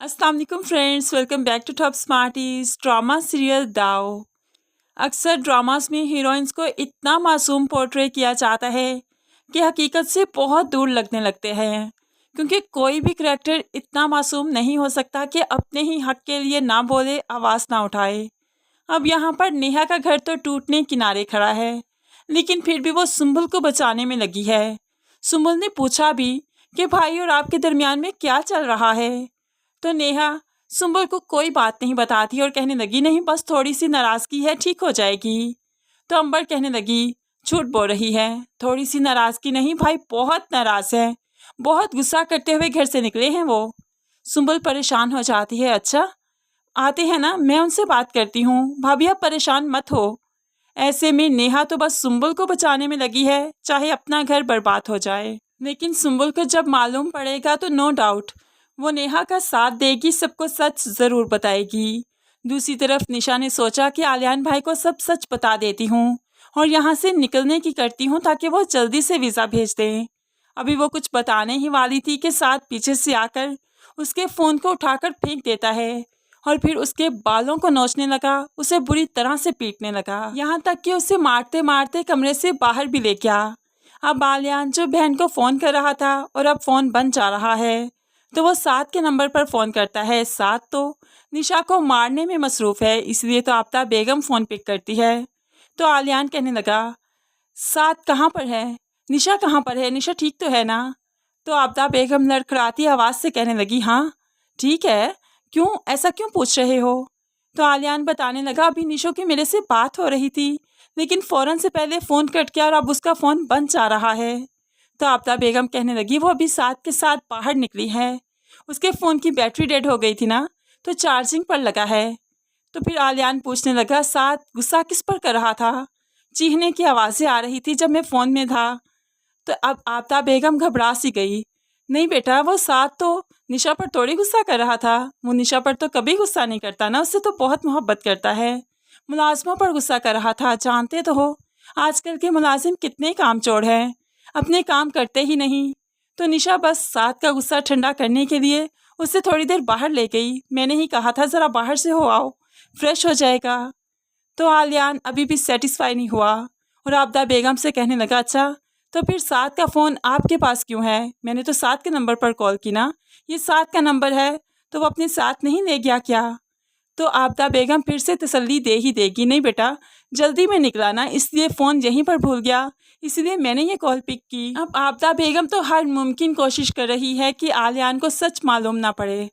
अस्सलाम वालेकुम friends, welcome back to top smarties. Drama serial दाव। अक्सर ड्रामास में हीरोइंस को इतना मासूम पोर्ट्रे किया जाता है कि हकीकत से बहुत दूर लगने लगते हैं, क्योंकि कोई भी करैक्टर इतना मासूम नहीं हो सकता कि अपने ही हक के लिए ना बोले, आवाज़ ना उठाए। अब यहाँ पर नेहा का घर तो टूटने किनारे खड़ा है, लेकिन फिर भी वो सुंबुल को बचाने में लगी है। सुंबुल ने पूछा भी कि भाई और आपके दरमियान में क्या चल रहा है, तो नेहा सुंबुल को कोई बात नहीं बताती और कहने लगी, नहीं बस थोड़ी सी नाराज़गी है, ठीक हो जाएगी। तो अंबर कहने लगी, झूठ बोल रही है, थोड़ी सी नाराज़गी नहीं भाई, बहुत नाराज़ है, बहुत गुस्सा करते हुए घर से निकले हैं वो। सुंबुल परेशान हो जाती है, अच्छा आते हैं ना, मैं उनसे बात करती हूँ, भाभी आप परेशान मत हो। ऐसे में नेहा तो बस सुंबुल को बचाने में लगी है, चाहे अपना घर बर्बाद हो जाए। लेकिन सुंबुल को जब मालूम पड़ेगा तो नो डाउट वो नेहा का साथ देगी, सबको सच ज़रूर बताएगी। दूसरी तरफ निशा ने सोचा कि आलियान भाई को सब सच बता देती हूँ और यहाँ से निकलने की करती हूँ ताकि वो जल्दी से वीज़ा भेज दें। अभी वो कुछ बताने ही वाली थी कि साथ पीछे से आकर उसके फ़ोन को उठाकर फेंक देता है और फिर उसके बालों को नोचने लगा, उसे बुरी तरह से पीटने लगा, यहाँ तक कि उसे मारते मारते कमरे से बाहर भी ले गया। अब आलियान जो बहन को फ़ोन कर रहा था और अब फ़ोन बंद जा रहा है, तो वो सात के नंबर पर फ़ोन करता है। सात तो निशा को मारने में मसरूफ़ है, इसलिए तो आफ्ताब बेगम फ़ोन पिक करती है। तो आलियान कहने लगा, सात कहाँ पर है, निशा कहाँ पर है, निशा ठीक तो है ना? तो आफ्ताब बेगम लड़खड़ाती आवाज़ से कहने लगी, हाँ ठीक है, क्यों ऐसा क्यों पूछ रहे हो? तो आलियान बताने लगा, अभी निशो की मेरे से बात हो रही थी, लेकिन फ़ौरन से पहले फ़ोन कट गया और अब उसका फ़ोन बंद जा रहा है। तो आफ्ताब बेगम कहने लगी, वो अभी साथ के साथ बाहर निकली है, उसके फ़ोन की बैटरी डेड हो गई थी ना, तो चार्जिंग पर लगा है। तो फिर आलियान पूछने लगा, साथ गुस्सा किस पर कर रहा था? चीखने की आवाज़ें आ रही थी जब मैं फ़ोन में था। तो अब आफ्ताब बेगम घबरा सी गई, नहीं बेटा वो साथ तो निशा पर थोड़ी गुस्सा कर रहा था, वो निशा पर तो कभी गुस्सा नहीं करता ना, उससे तो बहुत मोहब्बत करता है, मुलाजमों पर गुस्सा कर रहा था। जानते तो हो आजकल के मुलाजिम कितने कामचोर हैं, अपने काम करते ही नहीं। तो निशा बस साथ का गुस्सा ठंडा करने के लिए उसे थोड़ी देर बाहर ले गई, मैंने ही कहा था ज़रा बाहर से हो आओ, फ्रेश हो जाएगा। तो आलियान अभी भी सेटिस्फाई नहीं हुआ और आफ्ताब बेगम से कहने लगा, अच्छा तो फिर सात का फ़ोन आपके पास क्यों है? मैंने तो सात के नंबर पर कॉल की ना, ये सात का नंबर है, तो वो अपने साथ नहीं ले गया क्या? तो आफ्ताब बेगम फिर से तसल्ली दे ही देगी, नहीं बेटा जल्दी में निकला ना, इसलिए फ़ोन यहीं पर भूल गया, इसलिए मैंने ये कॉल पिक की। अब आफ्ताब बेगम तो हर मुमकिन कोशिश कर रही है कि आलियान को सच मालूम ना पड़े,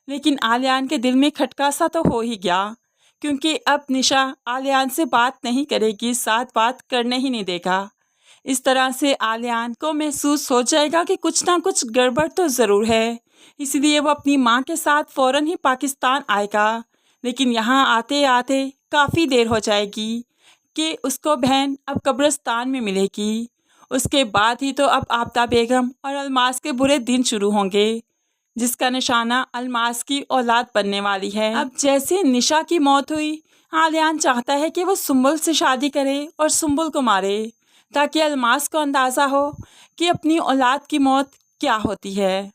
लेकिन आलियान के दिल में खटका सा तो हो ही गया, क्योंकि अब निशा आलियान से बात नहीं करेगी, साथ बात करने ही नहीं देगा। इस तरह से आलियान को महसूस हो जाएगा कि कुछ ना कुछ गड़बड़ तो ज़रूर है, इसलिए वो अपनी माँ के साथ फ़ौरन ही पाकिस्तान आएगा। लेकिन यहाँ आते आते काफ़ी देर हो जाएगी कि उसको बहन अब कब्रिस्तान में मिलेगी। उसके बाद ही तो अब आफ्ताब बेगम और अलमास के बुरे दिन शुरू होंगे, जिसका निशाना अलमास की औलाद बनने वाली है। अब जैसे निशा की मौत हुई, आलियान चाहता है कि वो सुंबुल से शादी करे और सुंबुल को मारे, ताकि अलमास को अंदाज़ा हो कि अपनी औलाद की मौत क्या होती है।